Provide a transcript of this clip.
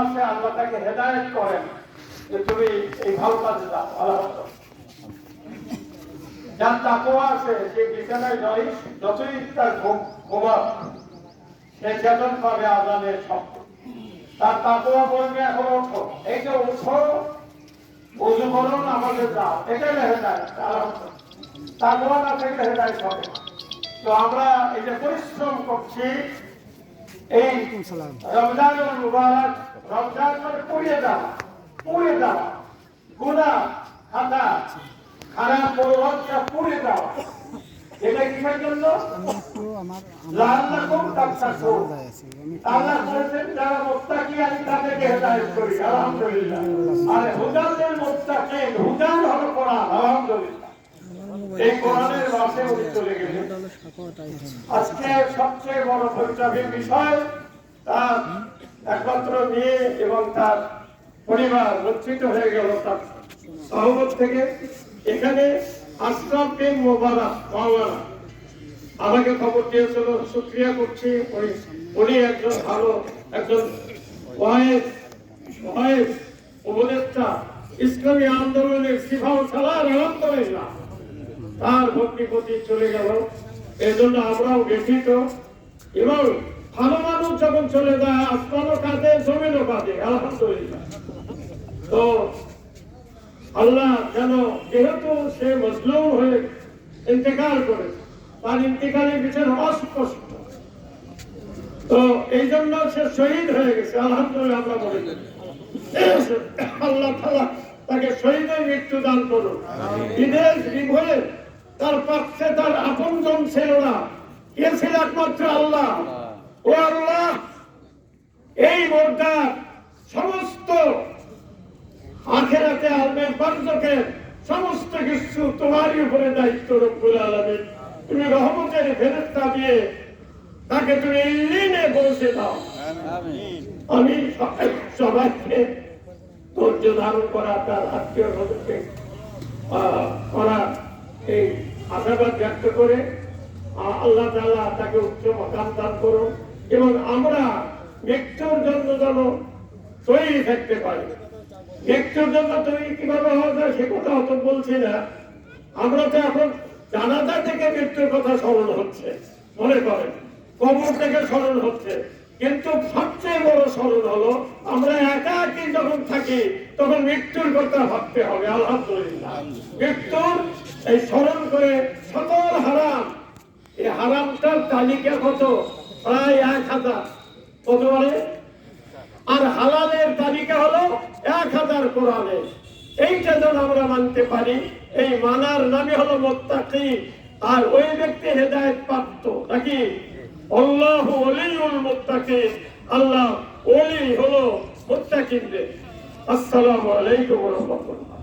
আছে আল্লাহ তাকে হেদায়েত করেন যে তুমি এই ভালো কাজে যাও। আল্লাহ যার তাকওয়া আছে সে বিছানায় যতই তার ঘুমাক সে চেতন পাবে আজানের শব্দ। তার তাকওয়া বলবে এখন ওঠো, এই যে ওঠো, ওযু করো, নামাজে যাও, এটাই হেদায়েত। তাকওয়া না থাকলে হেদায়েত হবে না। তো আমরা এই যে পরিশ্রম করছি, এই রমজানুল মুবারক, রমজান মানে পুড়িয়ে দেওয়া গুনাহ খাতা খারাপ পরিবর্তনটা পুড়িয়ে দেওয়া। এটা কিসের জন্য? লাআল্লাকুম তাত্তাকুন। আল্লাহ বলেছেন যারা মুত্তাকি আমি তাদেরকে হেদায়েত করি। আলহামদুলিল্লাহ। আর হুদাল লিল মুত্তাকিন, হুদাল হলো কোরআন। আলহামদুলিল্লাহ। এই কোরআনের বাসে উনি চলে গেলেন। আজকে সবচেয়ে বড় পরিতাপের বিষয়, তার একমাত্র মেয়ে এবং তার পরিবার লজ্জিত হয়ে গেল তার সহবত থেকে। এখানে আশরাফ বিন মোবারক মাওলানা আমাকে খবর দিয়েছিল, শুকরিয়া করছি। উনি একজন ভালো একজন উপদেষ্টা, ইসলামী আন্দোলনের সিফাও সালার। আলহামদুলিল্লাহ, তার ভগ্নিপতি চলে গেল, এই জন্য আমরাও ব্যথিত। এবং ভালো মানুষ যখন চলে যায়, আসমানও কাঁদে, জমিনও কাঁদে। আলহামদুলিল্লাহ। তো আল্লাহ যেন, যেহেতু সে মজলুম হয়ে ইন্তেকাল করেছে, তার ইন্তেকালের বিষয় অস্পষ্ট, তো এই জন্য সে শহীদ হয়ে গেছে। আলহামদুলিল্লাহ, আমরা বলি আল্লাহ তাআলা তাকে শহীদের মৃত্যু দান করুন। বিদেশ বিভয়ে তার পাশে তার আপনজন ছিল না, কে ছিল? একমাত্র আল্লাহ। ও আল্লাহ, এই মোর্দার সমস্ত আখিরাতে আলমের বারজকের সমস্ত কিছু তোমারই উপরে দায়িত্ব রব্বুল আলামিন। তুমি রহমতের ফেরেশতা দিয়ে তাকে তুমি ইল্লিনে পৌঁছে দাও। আমি সবাইকে ধৈর্য ধারণ করা, তার আত্মীয় স্বজনকে করা, এই আশাবাদ ব্যক্ত করে আল্লাহ তাআলা তাকে উচ্চ মাকাম দান করুন। এবং আমরা মৃত্যুর জন্য যেন তৈরি থাকতে পারি। মৃত্যুর জন্য তৈরি কিভাবে হওয়া যায় সে কথা অত বলছি না। আমরা তো এখন জানাজা থেকে মৃত্যুর কথা স্মরণ হচ্ছে, মনে করেন কবর থেকে স্মরণ হচ্ছে, কিন্তু সবচেয়ে বড় স্মরণ হলো আমরা একাকী যখন থাকি তখন মৃত্যুর কথা ভাবতে হবে। আলহামদুলিল্লাহ, মৃত্যুর এই স্মরণ করে সকল হারাম, এই হারামটার তালিকা কত? প্রায় 1000। কত বলে? আর হালালের তালিকা হলো 1000 কোরআনে। এইটা যেন আমরা মানতে পারি, এই মানার নামই হলো মুত্তাকি। আর ওই ব্যক্তি হেদায়েত প্রাপ্ত নাকি? আল্লাহু ওয়ালিউল মুত্তাকিন, আল্লাহ ওলি হলো মুত্তাকিনদের। আসসালামু আলাইকুম ওয়া রাহমাতুল্লাহ।